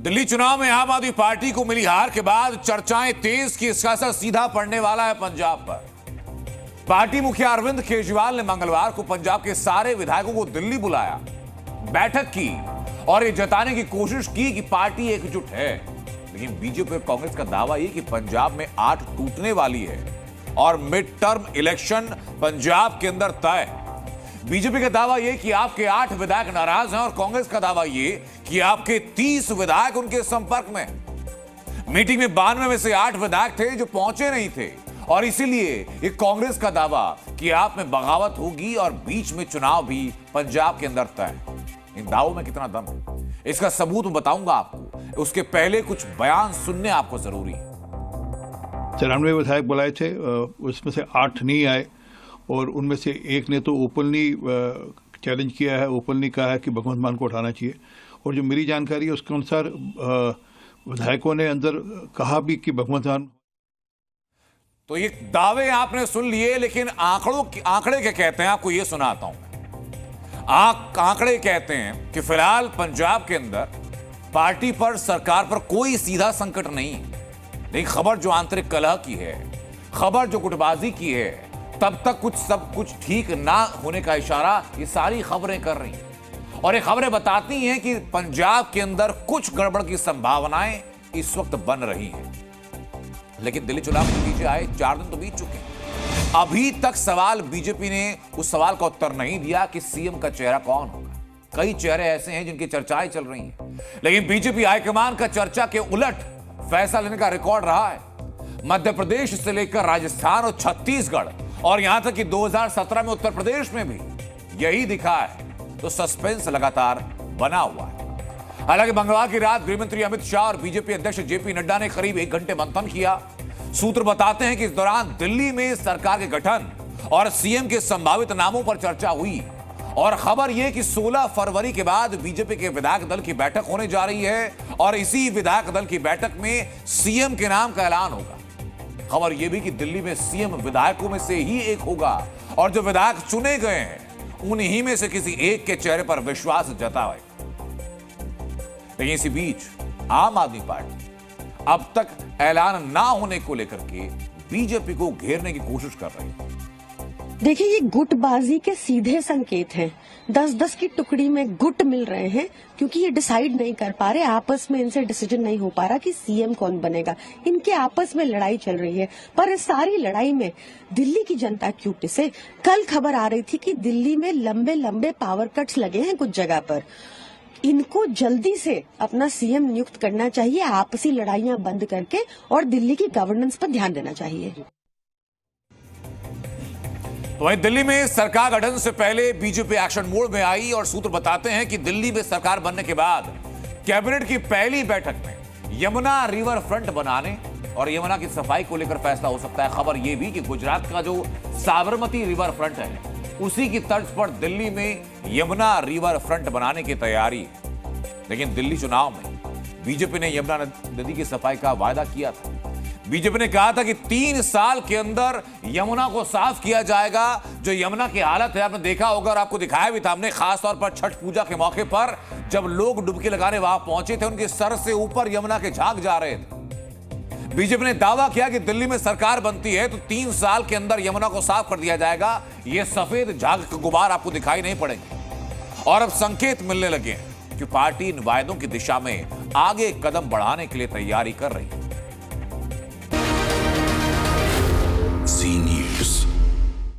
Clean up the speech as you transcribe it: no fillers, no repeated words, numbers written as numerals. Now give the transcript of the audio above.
दिल्ली चुनाव में आम आदमी पार्टी को मिली हार के बाद चर्चाएं तेज कि इसका असर सीधा पड़ने वाला है पंजाब पर। पार्टी मुखिया अरविंद केजरीवाल ने मंगलवार को पंजाब के सारे विधायकों को दिल्ली बुलाया, बैठक की और यह जताने की कोशिश की कि पार्टी एकजुट है। लेकिन बीजेपी और कांग्रेस का दावा यह कि पंजाब में 8 टूटने वाली है और मिड टर्म इलेक्शन पंजाब के अंदर तय। बीजेपी का दावा यह कि आपके 8 विधायक नाराज हैं और कांग्रेस का दावा यह कि आपके 30 विधायक उनके संपर्क में। मीटिंग में 92 में से 8 विधायक थे जो पहुंचे नहीं थे और इसीलिए ये कांग्रेस का दावा कि आप में बगावत होगी और बीच में चुनाव भी पंजाब के अंदर तय। इन दावों में कितना दम है इसका सबूत मैं बताऊंगा आपको, उसके पहले कुछ बयान सुनने आपको जरूरी है। 94 विधायक बुलाए थे, उसमें से 8 नहीं आए और उनमें से एक ने तो ओपनली चैलेंज किया है, ओपनली कहा है कि भगवंत मान को उठाना चाहिए। और जो मेरी जानकारी है उसके अनुसार विधायकों ने अंदर कहा भी कि भगवंत मान। तो ये दावे आपने सुन लिए, लेकिन आंकड़े क्या कहते हैं आपको ये सुनाता हूं। आंकड़े कहते हैं कि फिलहाल पंजाब के अंदर पार्टी पर, सरकार पर कोई सीधा संकट नहीं है, लेकिन खबर जो आंतरिक कलह की है, खबर जो गुटबाजी की है, तब तक सब कुछ ठीक ना होने का इशारा ये सारी खबरें कर रही हैं। और ये खबरें बताती हैं कि पंजाब के अंदर कुछ गड़बड़ की संभावनाएं इस वक्त बन रही हैं। लेकिन दिल्ली चुनाव के नतीजे आए 4 दिन तो बीत चुके हैं, अभी तक सवाल बीजेपी ने उस सवाल का उत्तर नहीं दिया कि सीएम का चेहरा कौन होगा। कई चेहरे ऐसे हैं जिनकी चर्चाएं चल रही हैं, लेकिन बीजेपी हाईकमान का चर्चा के उलट फैसला लेने का रिकॉर्ड रहा है। मध्य प्रदेश से लेकर राजस्थान और छत्तीसगढ़ और यहां तक कि 2017 में उत्तर प्रदेश में भी यही दिखा है, तो सस्पेंस लगातार बना हुआ है। हालांकि मंगलवार की रात गृहमंत्री अमित शाह और बीजेपी अध्यक्ष जेपी नड्डा ने करीब 1 घंटे मंथन किया। सूत्र बताते हैं कि इस दौरान दिल्ली में सरकार के गठन और सीएम के संभावित नामों पर चर्चा हुई और खबर यह कि 16 फरवरी के बाद बीजेपी के विधायक दल की बैठक होने जा रही है और इसी विधायक दल की बैठक में सीएम के नाम का ऐलान होगा। खबर यह भी कि दिल्ली में सीएम विधायकों में से ही एक होगा और जो विधायक चुने गए हैं उन्हीं में से किसी एक के चेहरे पर विश्वास जताए। लेकिन इसी बीच आम आदमी पार्टी अब तक ऐलान ना होने को लेकर के बीजेपी को घेरने की कोशिश कर रही है। देखिए, ये गुटबाजी के सीधे संकेत हैं। 10-10 की टुकड़ी में गुट मिल रहे हैं क्योंकि ये डिसाइड नहीं कर पा रहे, आपस में इनसे डिसीजन नहीं हो पा रहा कि सीएम कौन बनेगा। इनके आपस में लड़ाई चल रही है, पर इस सारी लड़ाई में दिल्ली की जनता क्यों पिसे? कल खबर आ रही थी कि दिल्ली में लंबे लंबे पावर कट्स लगे हैं कुछ जगह पर। इनको जल्दी से अपना सीएम नियुक्त करना चाहिए, आपसी लड़ाइयां बंद करके, और दिल्ली की गवर्नेंस पर ध्यान देना चाहिए। तो वहीं दिल्ली में सरकार गठन से पहले बीजेपी एक्शन मोड में आई और सूत्र बताते हैं कि दिल्ली में सरकार बनने के बाद कैबिनेट की पहली बैठक में यमुना रिवर फ्रंट बनाने और यमुना की सफाई को लेकर फैसला हो सकता है। खबर यह भी कि गुजरात का जो साबरमती रिवर फ्रंट है उसी की तर्ज पर दिल्ली में यमुना रिवर फ्रंट बनाने की तैयारी है। लेकिन दिल्ली चुनाव में बीजेपी ने यमुना नदी की सफाई का वायदा किया था। बीजेपी ने कहा था कि 3 साल के अंदर यमुना को साफ किया जाएगा। जो यमुना की हालत है आपने देखा होगा और आपको दिखाया भी था हमने, खासतौर पर छठ पूजा के मौके पर जब लोग डुबकी लगाने वहां पहुंचे थे, उनके सर से ऊपर यमुना के झाग जा रहे थे। बीजेपी ने दावा किया कि दिल्ली में सरकार बनती है तो 3 साल के अंदर यमुना को साफ कर दिया जाएगा। ये सफेद झाग के गुबार आपको दिखाई नहीं पड़ेंगे और अब संकेत मिलने लगे हैं कि पार्टी इन वायदों की दिशा में आगे कदम बढ़ाने के लिए तैयारी कर रही है।